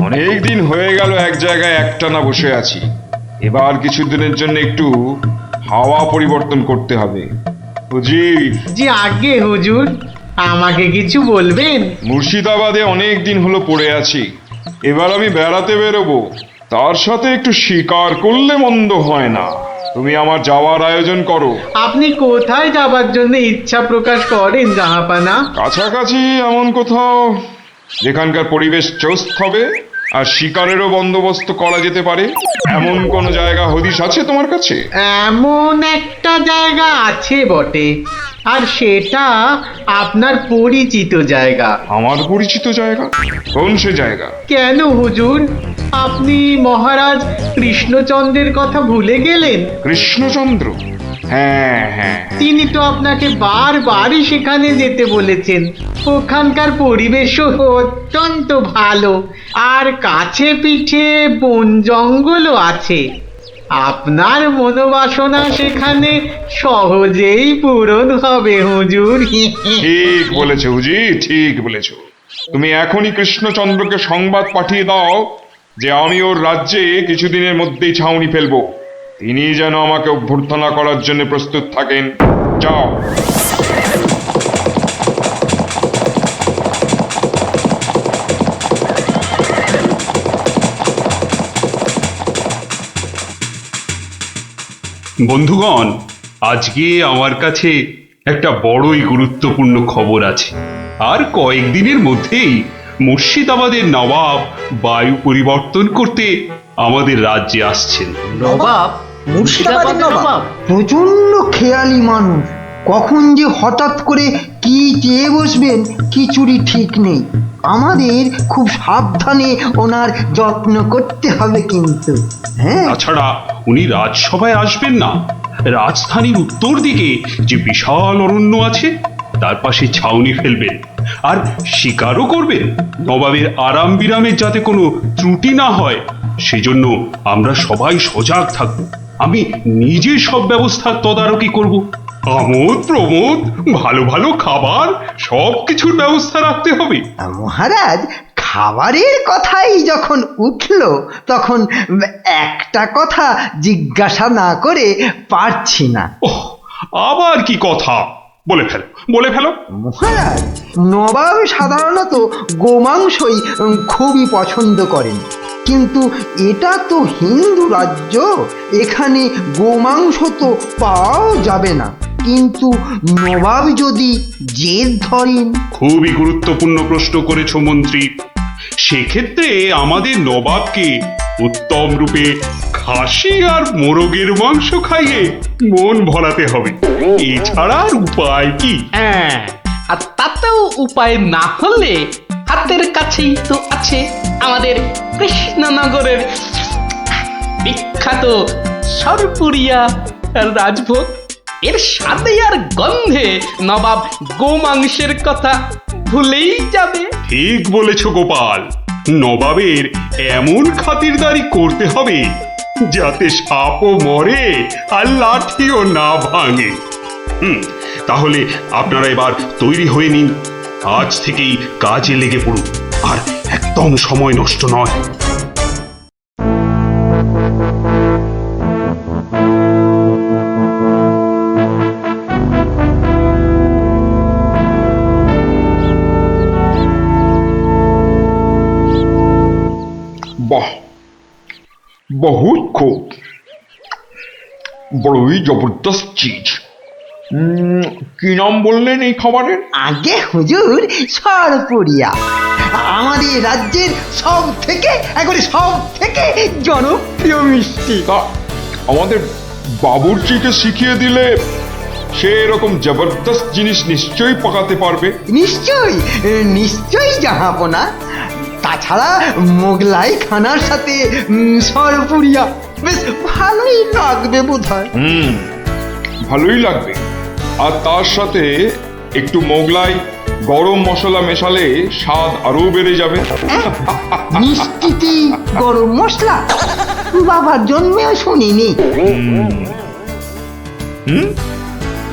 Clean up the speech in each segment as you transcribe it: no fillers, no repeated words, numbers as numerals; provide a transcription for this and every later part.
অনেক দিন হয়ে গেল এক জায়গায় একটানা বসে আছি। এবার কিছুদিনের জন্য একটু হাওয়া পরিবর্তন করতে হবে। হুজির, জি আগে হুজুর, আমাকে কিছু বলবেন? মুর্শিদাবাদে অনেক দিন হলো পড়ে আছি। এবার আমি বেড়াতে বেরোবো, তার সাথে একটু শিকার করলে মন্দ হয় না। তুমি আমার যাওয়ার আয়োজন করো। আপনি কোথায় যাবার জন্য ইচ্ছা প্রকাশ করেন জাহাপানা? কাছাকাছি এমন কোথাও যেখানকার পরিবেশ চৌস্ত হবে আর শিকারেরও বন্দোবস্ত করা যেতে পারে, এমন কোন জায়গা হদিশ আছে তোমার কাছে? এমন একটা জায়গা আছে বটে, আর সেটা আপনার পরিচিত জায়গা। আমার পরিচিত জায়গা? কোন সে জায়গা? কেন হুজুর, আপনি মহারাজ কৃষ্ণচন্দ্রের কথা ভুলে গেলেন? কৃষ্ণচন্দ্র? হ্যাঁ হ্যাঁ, তিনি তো আপনাকে বারবারই সেখানে যেতে বলেছেন। ওখানকার পরিবেশও অত্যন্ত ভালো, আর কাছে পিঠে বন জঙ্গলও আছে। আপনার মনোবাসনা সেখানে সহজেই পূরণ হবে হুজুর। ঠিক বলেছো হুজি, ঠিক বলেছো। তুমি এখনই কৃষ্ণচন্দ্রকে সংবাদ পাঠিয়ে দাও যে আমি ওর রাজ্যে কিছুদিনের মধ্যেই ছাউনি ফেলবো। তিনি যেন আমাকে অভ্যর্থনা করার জন্য প্রস্তুত থাকেন। যাও। বন্ধুগণ, আজকে আমার কাছে একটা বড়ই গুরুত্বপূর্ণ খবর আছে। আর কয়েকদিনের মধ্যেই মুর্শিদাবাদের নবাব বায়ু পরিবর্তন করতে আমাদের রাজ্যে আসছেন। নবাব? মুর্শিদাবাদের নবাব? প্রচন্ড খেয়ালি মানুষ, কখন যে হঠাৎ করে কি চেয়ে বসবেন কিছুরই ঠিক নেই। আমাদের খুব সাবধানে ওনার যত্ন করতে হবে কিন্তু। হ্যাঁ, তাছাড়া উনি রাজসভায় আসবেন না, রাজধানীর উত্তর দিকে যে বিশাল অরণ্য আছে তার পাশে ছাউনি ফেলবেন আর শিকারও করবেন। নবাবের আরাম বিরামের যাতে কোনো ত্রুটি না হয় সেজন্য আমরা সবাই সজাগ থাকব। আমি নিজে সব ব্যবস্থার তদারকি করব। আমোদ প্রমোদ, ভালো ভালো খাবার, সব কিছুর ব্যবস্থা রাখতে হবে। মহারাজ, খাবারের কথাই যখন উঠলো তখন একটা কথা জিজ্ঞাসা না করে পারছি না। ওহ, আবার কি কথা? বলে ফেলো, বলে ফেলো। মহারাজ, নবাব সাধারণত গোমাংসই খুবই পছন্দ করেন, কিন্তু এটা তো হিন্দু রাজ্য, এখানে গোমাংস তো পাওয়াও যাবে না। কিন্তু নবাব যদি জেদ ধরেন। খুবই গুরুত্বপূর্ণ প্রশ্ন করেছো মন্ত্রী। সেক্ষেত্রে আমাদের নবাবকে উত্তম রূপে খাসি আর মোরগের মাংস খাইয়ে মন ভরাতে হবে। এছাড়া আর উপায় কি? হ্যাঁ, আর তাতেও উপায় না হলে হাতের কাছেই তো আছে আমাদের কৃষ্ণনগরের বিখ্যাত সরপুরিয়া রাজভোগ। এর স্বাদে আর গন্ধে নবাব গোমাংসের কথা ভুলেই যাবে। ঠিক বলেছো গোপাল, নবাবের এমন খাতিরদারি করতে হবে যাতে সাপও মরে আর লাঠিও না ভাঙে। তাহলে আপনারা এবার তৈরি হয়ে নিন, আজ থেকেই কাজে লেগে পড়ুন, আর একদম সময় নষ্ট নয়। বাহ, বহুত খুব, বড়ই জবরদস্ত চিজ। কি নাম বললেন এই খাবারের? আগে হুজুর, সরপুরিয়া আমাদের রাজ্যের একবারে সব থেকে জনপ্রিয় মিষ্টি। তা আমাদের বাবুর্চিকে শিখিয়ে দিলে সে এরকম জবরদস্ত জিনিস নিশ্চয়ই পাকাতে পারবে। নিশ্চয়ই, নিশ্চয়ই জাহাপনা। তাছাড়া মোগলাই খানার সাথে সরপুরিয়া বেশ ভালোই লাগবে বোধহয়। ভালোই লাগবে। আর তার সাথে একটু মোগলাই গরম মশলা মেশালে স্বাদ আরো বেড়ে যাবে। মিষ্টিতে গরম মশলা? বাবার জন্মেও শুনিনি।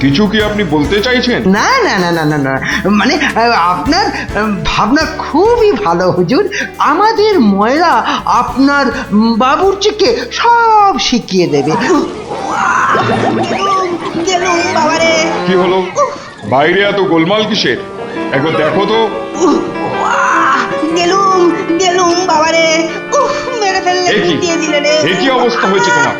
কিছু কি আপনি বলতে চাইছেন? না না না না না না মানে আপনার ভাবনা খুবই ভালো হুজুর। আমাদের ময়রা আপনার বাবুর্চিকে সব শিখিয়ে দেবে। গেলুম বাবারে। কি হলো, বাইরে এত গোলমাল কিসের? একবার দেখো তো। গেলুম গেলুম বাবারে। মেরে ফেললে এ কি? দিয়ে দিলে রে। এ কি অবস্থা হয়েছে তোমার?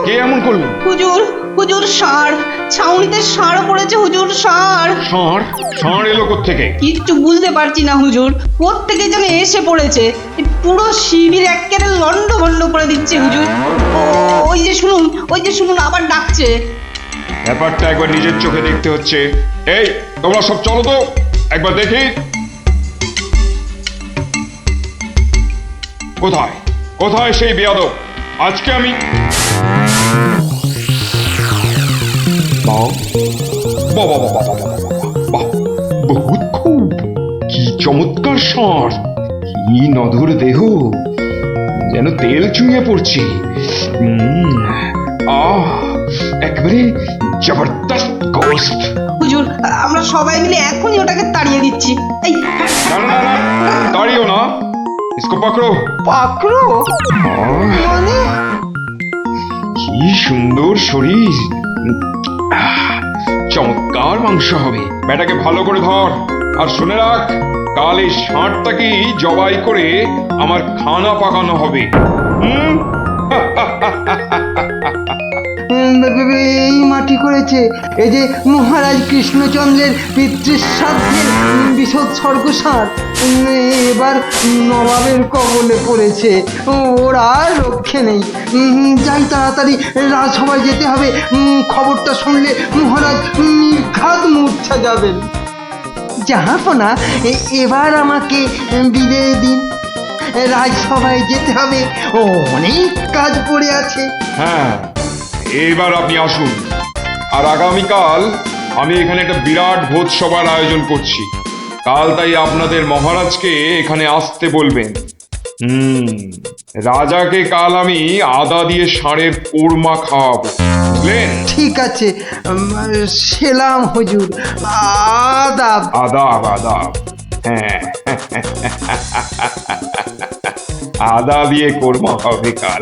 কে এমন করলো? হুজুর হুজুর ষাঁড়, ছাউনিতে ষাঁড় পড়েছে হুজুর, ষাঁড়। ষাঁড়? ষাঁড় এলো কোত্থেকে? কিচ্ছু বুঝতে পারছি না হুজুর, কোত্থেকে যেন এসে পড়েছে। এই পুরো শিবির একেবারে লন্ডভন্ড করে দিচ্ছে হুজুর। ওই যে শুনুন, ওই যে শুনুন আবার ডাকছে। ব্যাপারটা একবার নিজের চোখে দেখতে হচ্ছে। এই তোমরা সব চলো তো, একবার দেখি। কোথায় কোথায় সেই বেয়াদব? আজকে আমি বাহ, বাহ, বাহ, বাহ, বাহ, বাহ, বাহ, বাহ, বহুত খুব, কি চমৎকার ষাঁড়, কি নধর দেহ, যেন তেল চুইয়ে পড়ছে। আহ, একবারে জবরদস্ত গোস্ত। হুজুর আমরা সবাই মিলে এখনই ওটাকে তাড়িয়ে দিচ্ছি। এই না না না না, দাঁড়িও না, ইসকো পাকড়ো। পাকড়ো মানে? কি সুন্দর শরীর, চমৎকার মাংস হবে। বেটাকে ভালো করে ধর, আর শুনে রাখ, কাল এই ষাঁড়টাকেই জবাই করে আমার খানা পাকানো হবে। হুম? এই মাটি করেছে, এই যে মহারাজ কৃষ্ণচন্দ্রের পিতৃশ্রাদ্ধের বিসৎসর্গ সার এবার নবাবের কবলে পড়েছে। ওর আর রক্ষে নেই। যাই তাড়াতাড়ি রাজসভায় যেতে হবে। খবরটা শুনলে মহারাজ নির্ঘাত মূর্ছা যাবেন। জাহাপনা, এবার আমাকে বিদায় দিন। রাজসভায় যেতে হবে, অনেক কাজ পড়ে আছে। হ্যাঁ, এবার আপনি আসুন। আর আগামীকাল আমি এখানে একটা বিরাট ভোজসভার আয়োজন করছি। কাল তাই আপনাদের মহারাজকে এখানে আসতে বলবেন। রাজাকে কাল আমি আদা দিয়ে ষাঁড়ের কোরমা খাওয়াবো, বুঝলেন? ঠিক আছে, সেলাম হুজুর, আদাব। আদাব আদাব। হ্যাঁ, আদা দিয়ে কোরমা হবে কাল।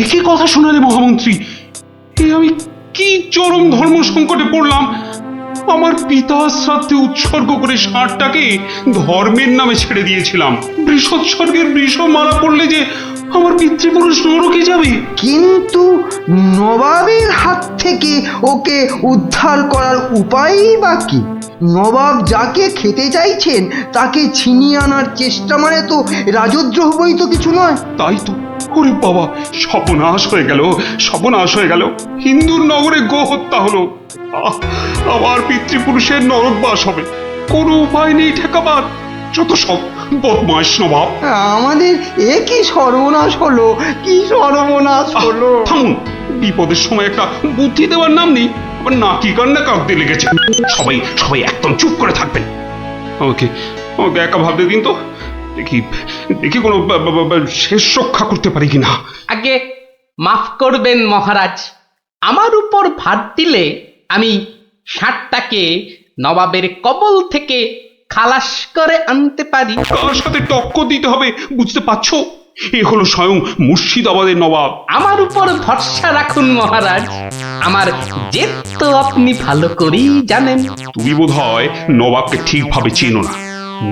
একই কথা শোনালে মহামন্ত্রী, এ আমি কি চরম ধর্ম সংকটে পড়লাম। আমার পিতা শ্রাদ্ধে উৎসর্গ করে ষাঁড়টাকে ধর্মের নামে ছেড়ে দিয়েছিলাম। বৃষোৎসর্গের বৃষ মারা পড়লে যে আমার পিতৃপুরুষ নরকে যাবে। কিন্তু নবাবের হাত থেকে ওকে উদ্ধার করার উপায়ই বা কি? নবাব যাকে খেতে চাইছেন তাকে ছিনিয়ে আনার চেষ্টা মানে তো রাজদ্রোহ বই তো কিছু নয়। তাই তো, ওরে বাবা, সর্বনাশ হয়ে গেল, সর্বনাশ হয়ে গেল। হিন্দুর নগরে গো হত্যা হলো। আমার পিতৃপুরুষের নরকবাস হবে, কোনো উপায় নেই ঠেকাবার। যত সব বদমাশ নবাব। আমাদের এ কি সর্বনাশ হলো, কি সর্বনাশ হলো! থামুন, বিপদের সময় একটা বুদ্ধি দেওয়ার নাম নেই, আবার নাকি কান্না কাঁদতে লেগেছে। সবাই সবাই একদম চুপ করে থাকবেন। আমাকে আমাকে একা ভাবতে দিন তো, দেখি দেখি কোনো শেষ রক্ষা করতে পারি কিনা। আগে মাফ করবেন মহারাজ, আমার উপর ভার দিলে আমি ষাঁড়টাকে নবাবের কবল থেকে খালাস করে আনতে পারি। কার সাথে টক্কর দিতে হবে বুঝতে পারছো? এ হলো স্বয়ং মুর্শিদাবাদের নবাব। আমার উপর ভরসা রাখুন মহারাজ, আমার জেদ তো আপনি ভালো করেই জানেন। তুমি বোধহয় নবাবকে ঠিকভাবে চেনো না।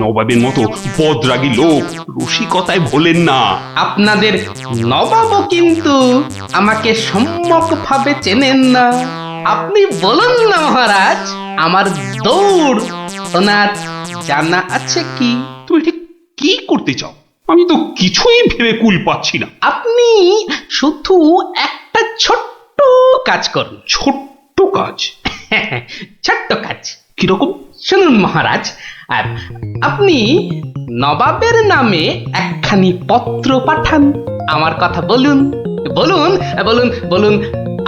নবাবের মতো বদরাগী লোক রসিকতায় ভোলেন না। আপনাদের নবাবও কিন্তু আমাকে সম্যকভাবে চেনেন না। আপনি বলুন না মহারাজ, আমার দৌড় ওনার জানা আছে কি? তুমি ঠিক কি করতে চাও? আমি তো কিছুই ভেবে কুল পাচ্ছি না। আপনি শুধু একটা ছোট্ট কাজ করুন। ছোট্ট কাজ? ছোট্ট কাজ কিরকম? শুনুন মহারাজ, আর আপনি নবাবের নামে একখানি পত্র পাঠান। আমার কথা বলুন, বলুন বলুন বলুন,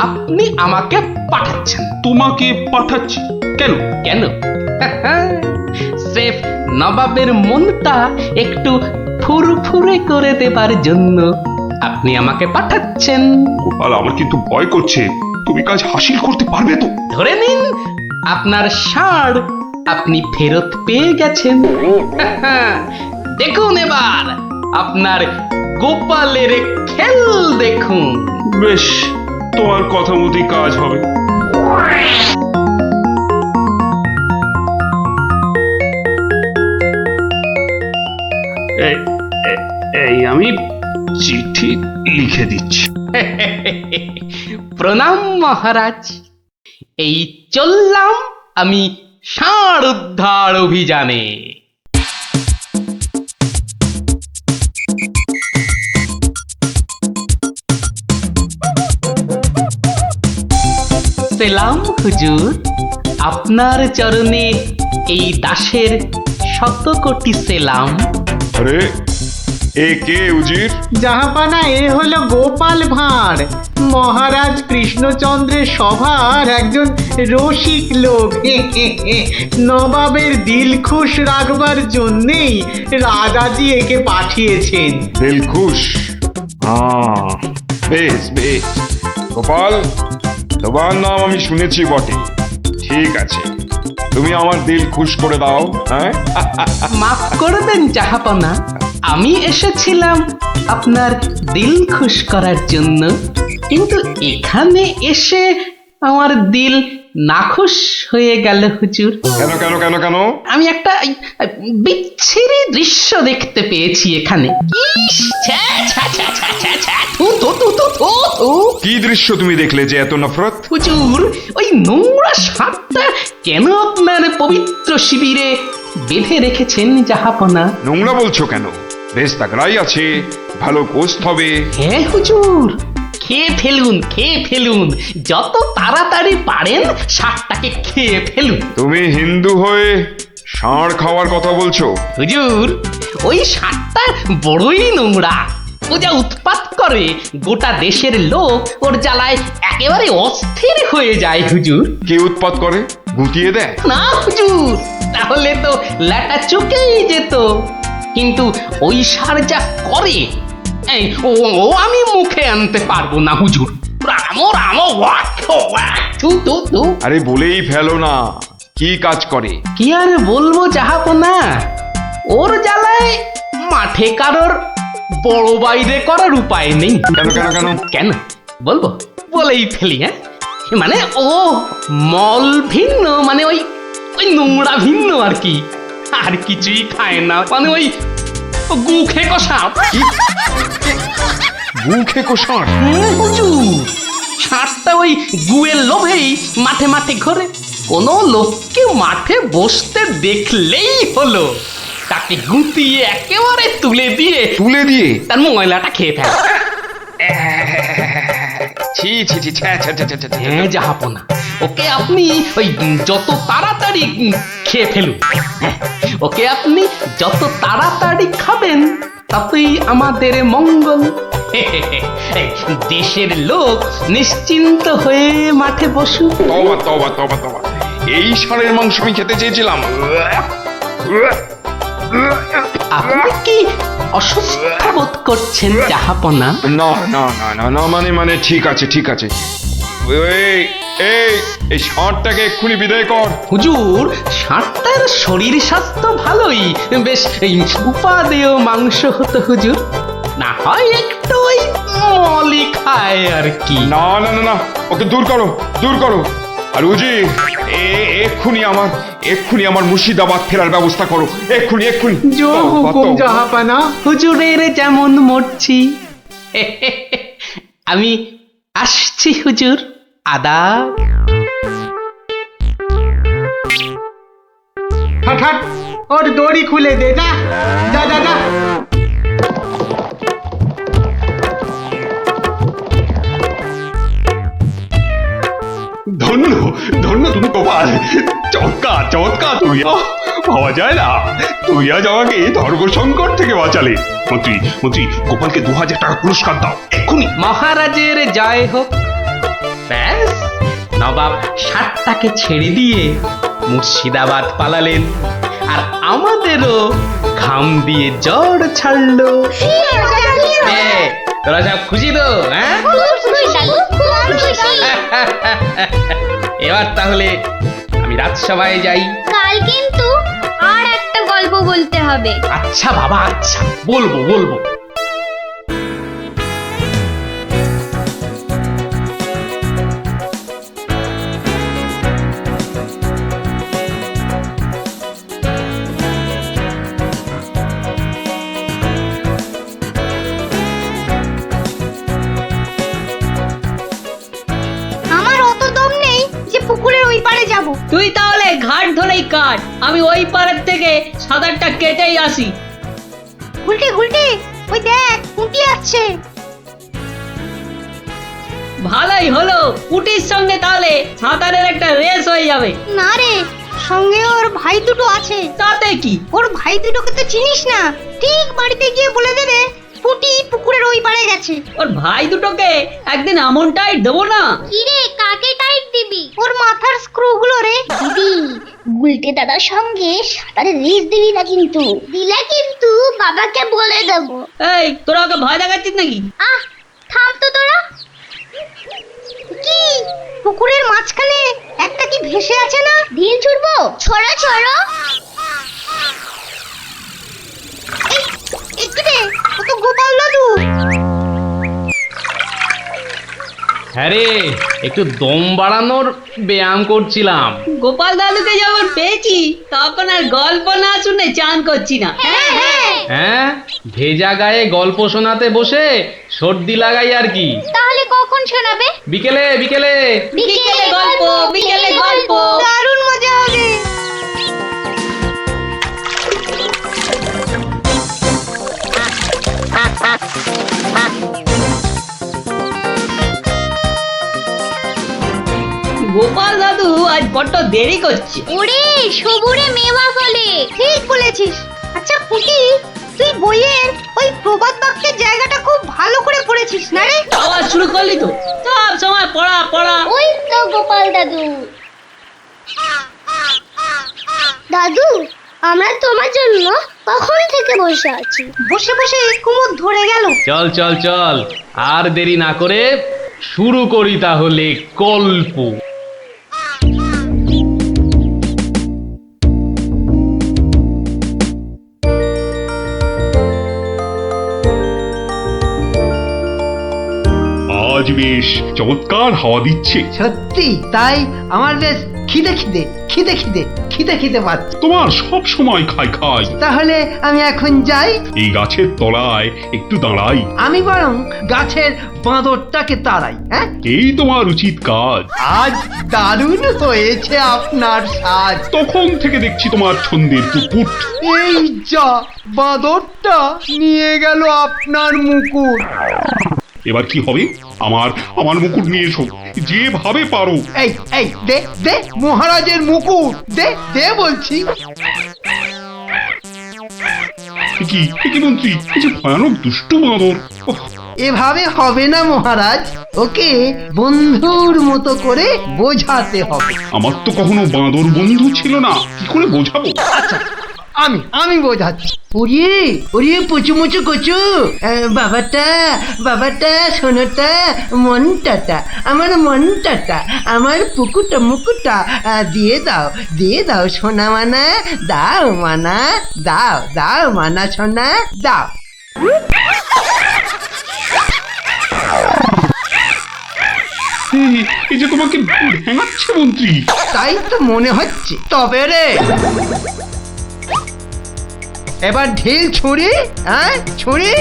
আপনি আমাকে পাঠাচ্ছেন। তোমাকে পাঠাচ্ছি কেন? কেন? স্রেফ নবাবের মনটা একটু ফুরফুরে করে দেবার জন্য আপনি আমাকে পাঠাচ্ছেন। গোপাল, আমার কিন্তু ভয় করছে। তুমি কাজ হাসিল করতে পারবে তো? ধরে নিন আপনার ষাঁড় আপনি ফেরত পেয়ে গেছেন। দেখুন এবার আপনার গোপালের খেল দেখুন। বেশ, তোমার কথা মতোই কাজ হবে। এই আমি চিঠি লিখে দিচ্ছি। প্রণাম মহারাজ। এই চললাম আমি ষাঁড় উদ্ধার অভিযানে। সেলাম হুজুর, আপনার চরণে এই দাসের শত কোটি সেলাম। আরে এ কে উজির? জাহাপানা, এ হলো গোপাল ভাঁড়, মহারাজ কৃষ্ণচন্দ্রের সভার একজন রসিক লোক। নবাবের দিল খুশ রাখবার জন্যেই রাজাজি একে পাঠিয়েছেন। দিলখুশ? হ্যাঁ, বেশ বেশ। গোপাল, তোমার নাম আমি শুনেছি বটে। ঠিক আছে, তুমি আমার দিল খুশ করে দাও। হ্যাঁ, মাফ করবেন জাহাপনা, আমি এসেছিলাম আপনার দিল খুশ করার জন্য, কিন্তু এখানে এসে আমার দিল নাখুশ হয়ে গেল হুজুর। কেন কেন কেন কেন? আমি একটা বিচ্ছিরি দৃশ্য দেখতে পেয়েছি এখানে। ইস, ছ্যা, ছ্যা, ছ্যা, ছ্যা, ছ্যা, ছ্যা, থু, থু, থু, থু, থু, থু। কি দৃশ্য তুমি দেখলে যে এত নফরত? হুজুর, ওই নোংরা সাপটা কেন আপনার পবিত্র শিবিরে বেঁধে রেখেছেন জাহাপনা? নোংরা বলছো কেন? বেশ তাগড়াই আছে, ভালো গোস্ত হবে। হ্যাঁ হুজুর, খেয়ে ফেলুন, খেয়ে ফেলুন, যত তাড়াতাড়ি পারেন সাপটাকে খেয়ে ফেলুন। তুমি হিন্দু হয়ে ষাঁড় খাওয়ার কথা বলছো? হুজুর, ওই সাপটা বড়ই নোংরা। ও যা উৎপাত করে, গোটা দেশের লোক ওর জ্বালায় একেবারে অস্থির হয়ে যায় হুজুর। কে উৎপাত করে? গুটিয়ে দেয়? না হুজুর, তাহলে তো ল্যাটা চুকেই যেত। কিন্তু ওই সার যা করে, এই ও আমি মুখে আনতে পারবো না হুজুর। রামো রামো ওয়াক ওয়াক, থু থু থু। আরে বলেই ফেলো না, কি কাজ করে? কি আর বলবো জাহাপনা, ওর জ্বালায় মাঠে কারোর বড় বাইরে করার উপায় নেই। কেন কেন কেন? কেন বলবো? বলেই ফেলি। হ্যাঁ, মানে ও মল ভিন্ন, মানে ওই ওই নোংরা ভিন্ন আর কি। আর কিছুই খায় না, মানে ওই গু খেকো সাপ। গু খেকো ষাঁড়? হুজুর, সাপটা ওই গুয়ের লোভেই মাঠে মাঠে ঘোরে। কোনো লোককে মাঠে বসতে দেখলেই হলো তাকে গুটিয়ে একেবারে তুলে দিয়ে তুলে দিয়ে? তার ময়লাটা খেয়ে ফেলে। ছি ছি ছি, ছ্যা, ছ্যা, ছ্যা, ছ্যা, ছ্যা, ছ্যা। হ্যাঁ জাহাপনা, ওকে আপনি ওই যত তাড়াতাড়ি খেয়ে ফেলুন। হ্যাঁ, ওকে আপনি যত তাড়াতাড়ি খাবেন ততই আমাদের মঙ্গল। এই, দেশের লোক নিশ্চিন্ত হয়ে মাঠে বসুক। তবা তবা তবা তবা, এই ষাঁড়ের মাংস আমি খেতে চেয়েছিলাম। আপনি কি অসুস্থ বোধ করছেন জাহাপনা? না না না না না, মানে মানে ঠিক আছে ঠিক আছে। এই এই এই ষাঁড়টাকে এক্ষুনি বিদায় কর। হুজুর, ষাঁড়টার শরীর স্বাস্থ্য ভালোই, বেশ এই উপাদেয় মাংস হতো হুজুর। না হয় একটু ওই মলি খায় আর কি। না না না না, ওকে দূর করো দূর করো। আর উজি, এক্ষুনি আমার মুর্শিদাবাদ ফেরার ব্যবস্থা করো, এক্ষুনি এক্ষুনি। জো তওবা, হুকুম তওবা। জাহাপানা। হুজুরের যেমন মরছি। আমি আসছি হুজুর, আদাব। হাট হাট, ওর দড়ি খুলে দে, যা যা যা যা। ধন্য ধন্য তুমি গোপাল, চমৎকার চমৎকার। তুমি ভাবা যায় না, তুই আজ আমাকে ধর্ম সংকট থেকে বাঁচালে। মন্ত্রী মন্ত্রী, গোপালকে 2000 টাকা পুরস্কার দাও এক্ষুনি। মহারাজের জয় হোক। ব্যাস নবাব ষাটটাকে ছেড়ে দিয়ে মুর্শিদাবাদ পালালেন, আর আমাদেরও ঘাম দিয়ে জ্বর ছাড়লো। তোরা সব খুশি তো? হ্যাঁ, এবার তাহলে আমি রাজসভায় যাই। কাল কিন্তু আর একটা গল্প বলতে হবে। আচ্ছা বাবা, আচ্ছা, বলবো বলবো। আমার অত দম নেই যে পুকুরের ওই পারে যাব। তুই তাহলে ঘাট ধরেই কাট, আমি ওই পাড়ের থেকে সাঁতারটা কেটেই আসি। গুলটে গুলটে, ওই দেখ পুঁটি আসছে। ভালোই হলো, পুটির সঙ্গে তাহলে সাঁতারের একটা রেস হয়ে যাবে। না রে, সঙ্গে ওর ভাই দুটো আছে। তাতে কি? ওর ভাই দুটোকে তো চিনিস না, ঠিক বাড়িতে গিয়ে বলে দেবে পুঁটি পুকুরের ওই পারে গেছে। ওর ভাই দুটোকে একদিন এমন টাইট দেবো না। কি রে, কাকে টাইট দিবি? ওর মাথার স্ক্রু গুলো রে। দিদি, গুলটে দাদার সঙ্গে সাঁতারে রেস দিবি না কিন্তু। দিলে কিন্তু বাবাকে বলে দেবো। এই, তোরা ওকে ভয় দেখাচ্ছিস নাকি? আহ, থাম তো তোরা। কি পুকুরের মাঝখানে একটা কি ভেসে আছে না? ঢিল ছুড়বো? ছড়ো ছড়ো। একটু দে, ও তো গোপাল দাদু। হ্যাঁ রে, একটু দম বাড়ানোর ব্যায়াম করছিলাম। গোপাল দাদুকে যখন পেয়েছি তখন আর গল্প না শুনে চান করছি না। হ্যাঁ হ্যাঁ, হ্যাঁ, ভেজা গায়ে গল্প শোনাতে বসে সর্দি লাগাই আর কি। তাহলে কখন শোনাবে? বিকেলে বিকেলে। বিকেলে গল্প, বিকেলে গল্প। দারুণ মজা হবে। গোপাল দাদু আজ বড্ড দেরি করছে। ওরে সবুরে মেওয়া ফলে। ঠিক বলেছিস। আচ্ছা পুটি, তুই বইয়ের ওই প্রবাদ বাক্যের জায়গাটা খুব ভালো করে পড়েছিস না রে? আওয়াজ শুরু করলি তো, সব সময় পড়া পড়া। ওই তো গোপাল দাদু। দাদু, আমরা তোমার জন্য কখন থেকে বসে আছি। বসে বসে কুমোদ ধরে গেল। চল চল চল, আর দেরি না করে শুরু করি তাহলে গল্প। আজ বেশ চমৎকার হাওয়া দিচ্ছে। সত্যি তাই, আমার বেশ খিদে খিদে খিদে খিদে খিদে খিদে পাচ্ছে। তোমার সব সময় খাই খাই। তাহলে আমি এখন যাই। এই গাছের তলায় একটু দাঁড়াই। আমি বরং গাছের বাঁদরটাকে তাড়াই। হ্যাঁ, এই তোমার উচিত কাজ। আজ দারুণ হয়েছে আপনার সাজ। তখন থেকে দেখছি তোমার ছন্দের পুকুট। এই যা, বাঁদরটা নিয়ে গেল আপনার মুকুট। এবার কি হবে? আমার আমার মুকুট নিয়ে এসো, যেভাবে পারো। এই এই দে দে মহারাজের মুকুট, দে দে বলছি। কি কি মন্ত্রী, এই যে ভয়ানক দুষ্টু বাঁদর। ওহ, এভাবে হবে না মহারাজ, ওকে বন্ধুর মতো করে বোঝাতে হবে। আমার তো কখনো বাঁদর বন্ধু ছিল না, কি করে বোঝাবো? আচ্ছা, আমি বোঝাচ্ছি। ওরে ওরে পুচু মুচু কচু, বাবাটা বাবাটা, সোনাটা, মনটাটা, আমার মনটাটা, আমার পুকুটা মুকুটা দিয়ে দাও সোনা মানা, দাও মানা, দাও দাও মানা সোনা, দাও। এই যে তোমাকে ভেঙাচ্ছে মন্ত্রী। তাই তো মনে হচ্ছে। তবে রে, এবার ঢিল ছুরি, হ্যাঁ ছুরি।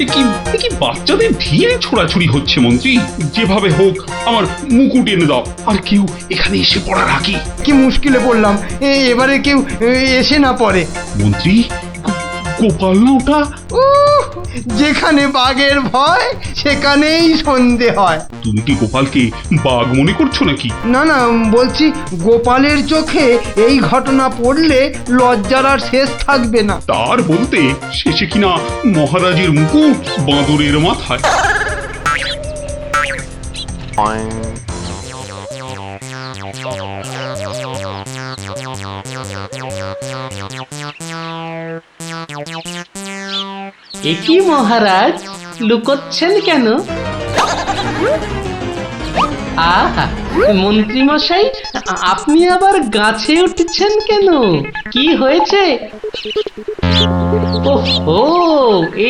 এ কি বাচ্চাদের ঢিলে ছোড়াছুড়ি হচ্ছে মন্ত্রী? যেভাবে হোক আমার মুকুট এনে দাও, আর কেউ এখানে এসে পড়ার আগে। কি মুশকিলে পড়লাম, এবারে কেউ এসে না পড়ে। মন্ত্রী, গোপাল না ওটা? উহ, যেখানে বাঘের ভয় সেখানেই সন্ধে হয়। তুমি কি গোপালকে বাঘ মনে করছো নাকি? না না, বলছি গোপালের চোখে এই ঘটনা পড়লে লজ্জার আর শেষ থাকবে না। তার বলতে শেষে কিনা মহারাজের মুকুট বাঁদরের মাথায়। এ কি মহারাজ, লুকোচ্ছেন কেন? আহা, মন্ত্রী মশাই, আপনি আবার গাছে উঠছেন কেন? কি হয়েছে? ওহো,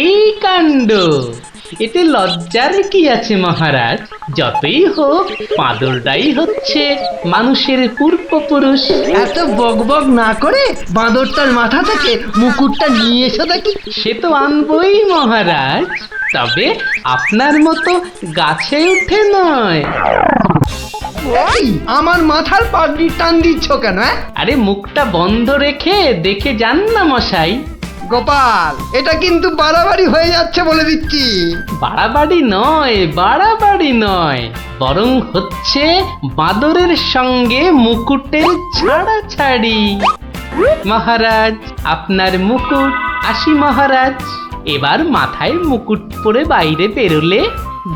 এই কাণ্ড! এতে লজ্জার কি আছে মহারাজ? যতই হোক বাঁদরটাই হচ্ছে মানুষের পূর্বপুরুষ। এত বকবক না করে বাঁদরটার মাথা থেকে মুকুটটা নিয়ে এসো দেখি। সে তো আনবই মহারাজ, তবে আপনার মতো গাছে উঠে নয়। এই, আমার মাথার পাগড়ি টান দিচ্ছ কেন? আরে মুখটা বন্ধ রেখে দেখে যান না মশাই। গোপাল, এটা কিন্তু বাড়াবাড়ি হয়ে যাচ্ছে বলে দিচ্ছি। বাড়াবাড়ি নয়, বাড়াবাড়ি নয়, বরং হচ্ছে বাঁদরের সঙ্গে মুকুটের ছাড়াছাড়ি। মহারাজ, আপনার মুকুট। আসি মহারাজ, এবার মাথায় মুকুট পরে বাইরে বেরোলে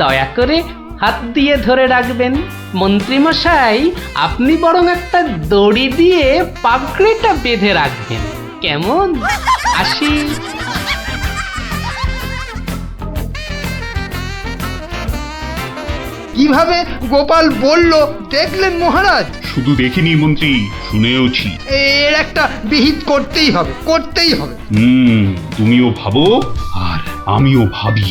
দয়া করে হাত দিয়ে ধরে রাখবেন। মন্ত্রী মশাই, আপনি বরং একটা দড়ি দিয়ে পাগড়িটা বেঁধে রাখবেন, কেমন? আসি। কিভাবে গোপাল বলল দেখলেন মহারাজ? শুধু দেখিনি মন্ত্রী, শুনেওছি। এর একটা বিহিত করতেই হবে, করতেই হবে। তুমিও ভাবো আর আমিও ভাবি।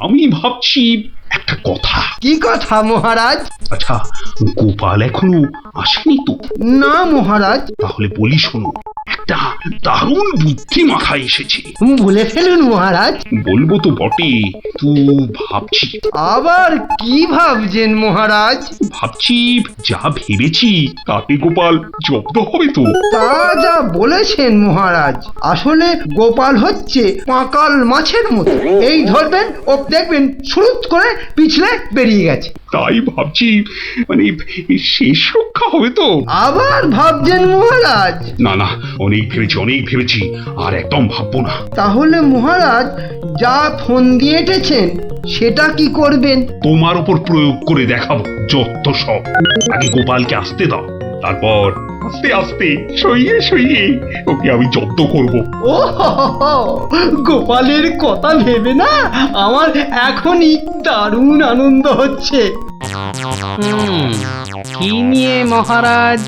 আমি ভাবছি একটা কথা। কি কথা মহারাজ? আচ্ছা, গোপাল এখনো আসেনি তো? না মহারাজ। তাহলে বলি শোনো, একটা দারুণ বুদ্ধি মাথায় এসেছে। বলে ফেলুন মহারাজ। বলবো তো বটে, তো ভাবছি। আবার কি ভাবছেন মহারাজ? ভাবছি যা ভেবেছি তাতে গোপাল জব্দ হবে তো? তা যা বলেছেন মহারাজ, আসলে গোপাল হচ্ছে পাঁকাল মাছের মতো। এই ধরবেন ও দেখবেন সুরুত করে পিছলে বেরিয়ে গেছে। তাই ভাবছি, মানে শেষ রক্ষা হবে তো? আবার ভাবছেন মহারাজ? না না, অনেক ভেবেছি, আর একদম ভাববো না। তাহলে মহারাজ যা ফোন দিয়ে এঁটেছেন সেটা কি করবেন? তোমার উপর প্রয়োগ করে দেখাবো যত সব। আগে গোপালকে আসতে দাও, তারপর আস্তে আস্তে সইয়ে ওকে আমি জব্দ করব। ও হো হো হো, গোপালের কথা ভেবে না আমার এখনই দারুণ আনন্দ হচ্ছে। কি নিয়ে মহারাজ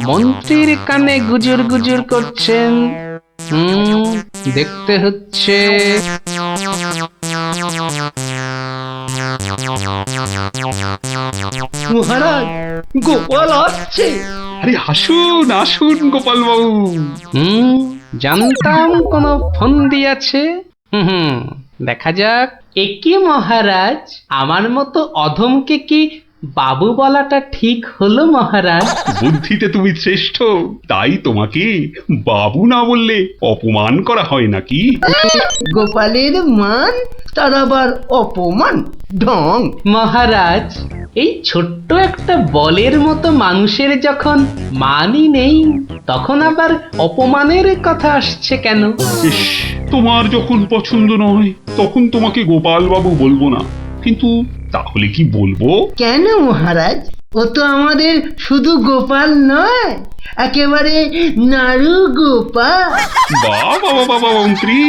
মন্ত্রীর কানে গুজুর গুজুর করছেন? দেখতে হচ্ছে। মহারাজ, গোপাল আসছে। আরে আসুন গোপাল বাবু। জানতাম কোন ফোন দিয়েছে। দেখা যাক। একি মহারাজ, আমার মতো অধমকে কি বাবু বলাটা ঠিক হলো মহারাজ? বুদ্ধিতে তুমি শ্রেষ্ঠ, তাই তোমাকে বাবু না বললে অপমান করা হয় নাকি? গোপালের মান তার আবার অপমান? ঢং! মহারাজ, এই ছোট্ট একটা বলের মতো মানুষের যখন মানই নেই, তখন আবার অপমানের কথা আসছে কেন? ইস, তোমার যখন পছন্দ নয় তখন তোমাকে গোপাল বাবু বলবো না, কিন্তু তাহলে কি বলবো? কেন মহারাজ? ও তো আমাদের শুধু গোপাল নয়, একেবারে নাড়ু গোপাল। বাবা মন্ত্রী,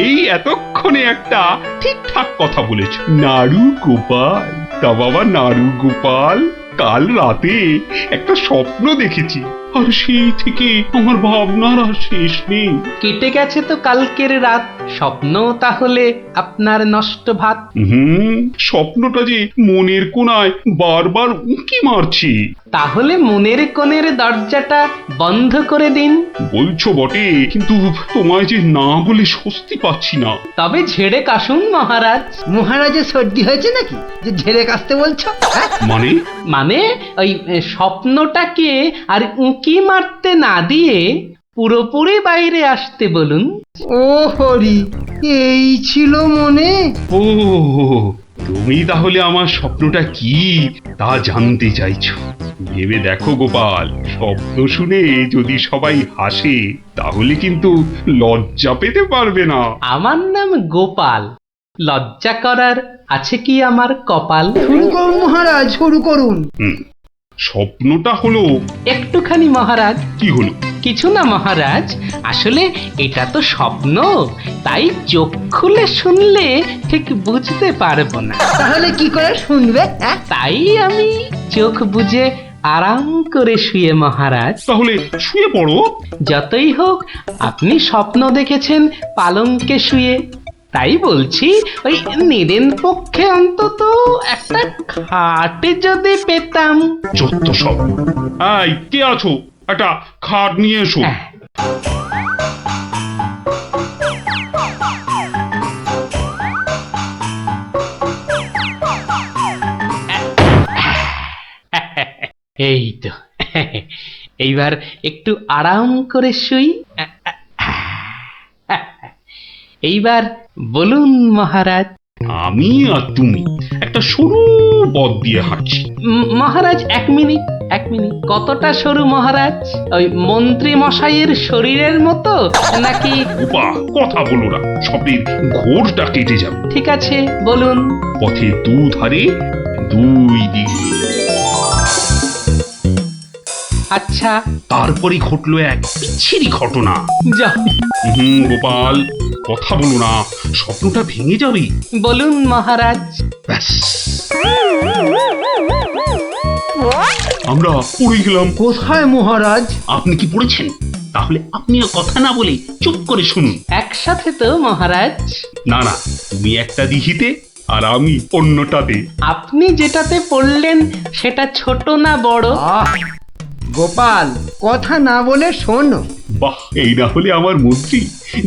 এই এতক্ষণে একটা ঠিকঠাক কথা বলেছ। নাড়ু গোপাল? তা বাবা নাড়ু গোপাল, কাল রাতে একটা স্বপ্ন দেখেছি, আর সেই থেকে আমার ভাবনার আর শেষ নেই। কেটে গেছে তো কালকের রাত, স্বপ্ন তাহলে আপনার নষ্ট ভাত। স্বপ্নটা যে মনের কোণায় বারবার উঁকি মারছি। তাহলে মনের কোণের দরজাটা বন্ধ করে দিন। বলছো বটে, কিন্তু তোমায় যে না বলে স্বস্তি পাচ্ছি না। তবে ঝেড়ে কাশুন মহারাজ। মহারাজের সর্দি হয়েছে নাকি যে ঝেড়ে কাশতে বলছো? হ্যাঁ? মানে মানে ওই স্বপ্নটাকে আর উঁকি মারতে না দিয়ে পুরোপুরি বাইরে আসতে বলুন। ও হরি, এই ছিল মনে? ও, তুমি তাহলে আমার স্বপ্নটা কি তা জানতে চাইছো। ভেবে দেখো গোপাল, শব্দ শুনে যদি সবাই হাসে তাহলে কিন্তু লজ্জা পেতে পারবে না। আমার নাম গোপাল, লজ্জা করার আছে কি আমার কপাল? শুরু করুন মহারাজ, শুরু করুন। স্বপ্নটা হলো একটুখানি মহারাজ। কি হলো? কিছু না মহারাজ, আসলে এটা তো স্বপ্ন, তাই চোখ খুলে শুনলে ঠিক বুঝতে পারবো না। তাহলে কি করে শুনবে? হ্যাঁ? তাই আমি চোখ বুজে আরাম করে শুয়ে মহারাজ। তাহলে শুয়ে পড়ো। যতই হোক আপনি স্বপ্ন দেখেছেন পালঙ্কে শুয়ে, তাই বলছি ওই নিদেন পক্ষে অন্তত একটা খাটে যদি পেতাম। যত সব। এই, কে আছো? একটা খাট নিয়ে এসো। হ্যাঁ। এই তো, এইবার একটু আরাম করে শুই। এইবার বলুন মহারাজ। আমি আর তুমি একটা সরু পথ দিয়ে হাঁটছি। মহারাজ এক মিনিট, এক মিনিট। কতটা সরু মহারাজ? ওই মন্ত্রী মশাইয়ের শরীরের মতো নাকি? উপা, কথা বলো না, স্বপ্নের ঘোরটা কেটে যাবে। ঠিক আছে, বলুন। পথে দুধারে দুই দিকে। আচ্ছা, তারপরে ঘটলো এক বিচ্ছিরি ঘটনা। যা গোপাল, কথা বলো না, স্বপ্নটা ভেঙে যাবে। বলুন মহারাজ। ব্যাস, আমরা পড়ে গেলাম। কোথায় মহারাজ? আপনি কি পড়েছেন? তাহলে আপনিও কথা না বলে চুপ করে শুনুন। একসাথে তো মহারাজ। না না, তুমি একটা দিঘিতে আর আমি অন্যটাতে। আপনি যেটাতে পড়লেন সেটা ছোট না বড়? আহ, গোপাল, কথা না বলে শোনো। বাহ, এই না হলে আমার মন্ত্রী,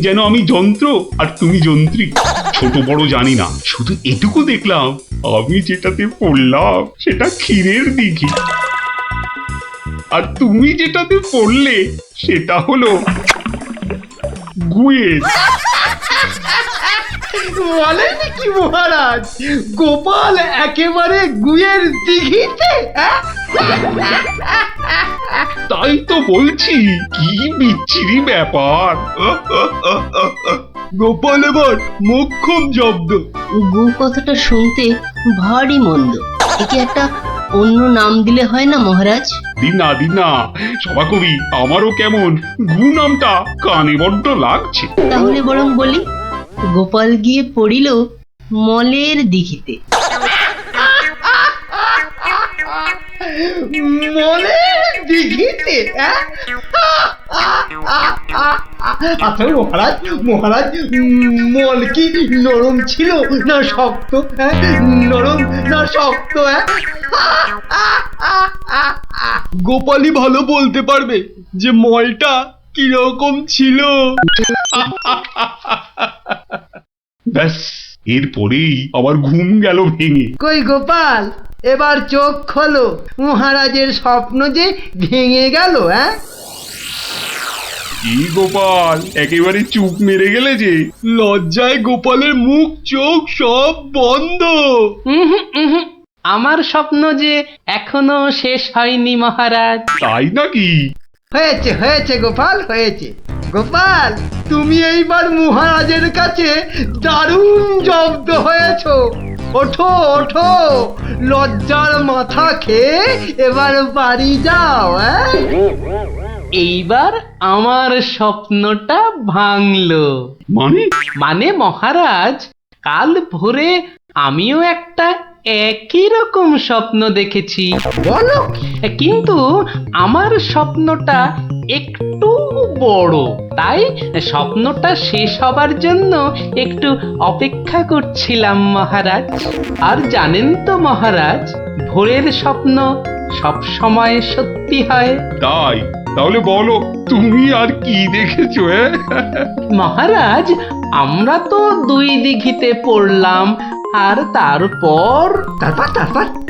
যেন আমি যন্ত্র আর তুমি যন্ত্রী। ছোট বড় জানি না, শুধু এটুকু দেখলাম, আমি যেটাতে পড়লাম সেটা ক্ষীরের দিঘি, আর তুমি যেটাতে পড়লে সেটা হলো গুয়ের। বলেন কি মহারাজ, গোপাল একেবারে গুয়ের দিঘিতে? হ্যাঁ? তাই তো বলছি, কি বিচ্ছিরি ব্যাপার। গোপাল এবার মোক্ষম জব্দ। গু কথাটা শুনতে ভারী মন্দ। একে একটা অন্য নাম দিলে হয় না মহারাজ? দিনা সভাকবি, আমারও কেমন গু নামটা কানে বড্ড লাগছে। তাহলে বরং বলি, গোপাল গিয়ে পড়িল মলের দিঘিতে। মলের দিঘিতে? হ্যাঁ? আচ্ছা মহারাজ, মহারাজ, মল কি নরম ছিল না শক্ত? হ্যাঁ, নরম না শক্ত? হ্যাঁ, গোপালই ভালো বলতে পারবে যে মলটা কিরকম ছিল। ব্যাস, এরপরেই আবার ঘুম গেল ভেঙে। কই গোপাল, এবার চোখ খোলো, মহারাজের স্বপ্ন যে ভেঙে গেল। হ্যাঁ, কি গোপাল, একেবারে চুপ মেরে গেলে যে। লজ্জায় গোপালের মুখ চোখ সব বন্ধ। উহুম, উহুম। আমার স্বপ্ন যে এখনো শেষ হয়নি মহারাজ। তাই নাকি? হয়েছে হয়েছে গোপাল, হয়েছে। গোপাল, তুমি এইবার মহারাজের কাছে দারুণ জব্দ হয়েছো। ওঠো ওঠো, লজ্জার মাথা খেয়ে এবার বাড়ি যাও। হ্যাঁ, এইবার আমার স্বপ্নটা ভাঙলো। মানে মহারাজ, কাল ভোরে আমিও একটা একই রকম স্বপ্ন দেখেছি, বলো। কিন্তু আমার স্বপ্নটা একটু বড়, তাই স্বপ্নটা শেষ হবার জন্য একটু অপেক্ষা করছিলাম মহারাজ। আর জানেন তো মহারাজ, ভোরের স্বপ্ন সব সময় সত্যি হয়। তাই? তাহলে বলো তুমি আর কি দেখেছো? মহারাজ, আমরা তো 2 দিঘিতে পড়লাম, আর তারপর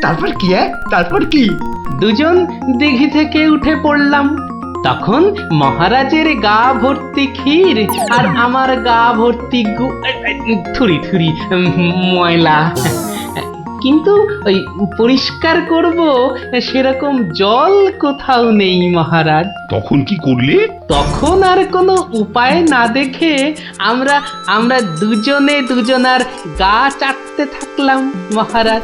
তারপর কি? তারপর কি? দুজন দিঘি থেকে উঠে পড়লাম। তখন মহারাজের গা ভর্তি ক্ষীর আর আমার গা ভর্তি থুরি থুরি ময়লা, কিন্তু ওই পরিষ্কার করব সেরকম জল কোথাও নেই মহারাজ। তখন কি করলে? তখন আর কোনো উপায় না দেখে আমরা দুজনে দুজনার গা চাটতে থাকলাম মহারাজ।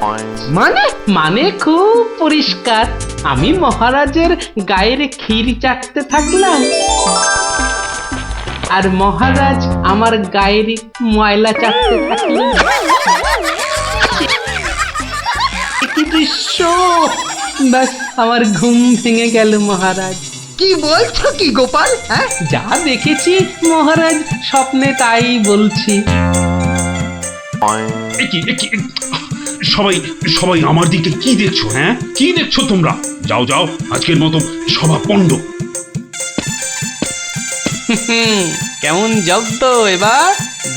মানে খুব পরিষ্কার। আমি মহারাজের গায়ের ক্ষীর চাটতে থাকলাম, আর মহারাজ আমার গায়ের ময়লা চাটতে থাকলেন। কি দৃশ্য! ব্যাস, আমার ঘুম ভেঙে গেল মহারাজ। কি বলছো কি গোপাল? হ্যাঁ, যা দেখেছি মহারাজ, স্বপ্নে তাই বলছি। সবাই সবাই আমার দিকে কি দেখছো? হ্যাঁ, কি দেখছো তোমরা? যাও যাও, আজকের মতো সভা পণ্ড। কেমন জব্দ এবার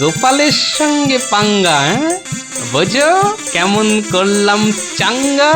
গোপালের সঙ্গে পাঙ্গা? বোঝো কেমন করলাম চাঙ্গা?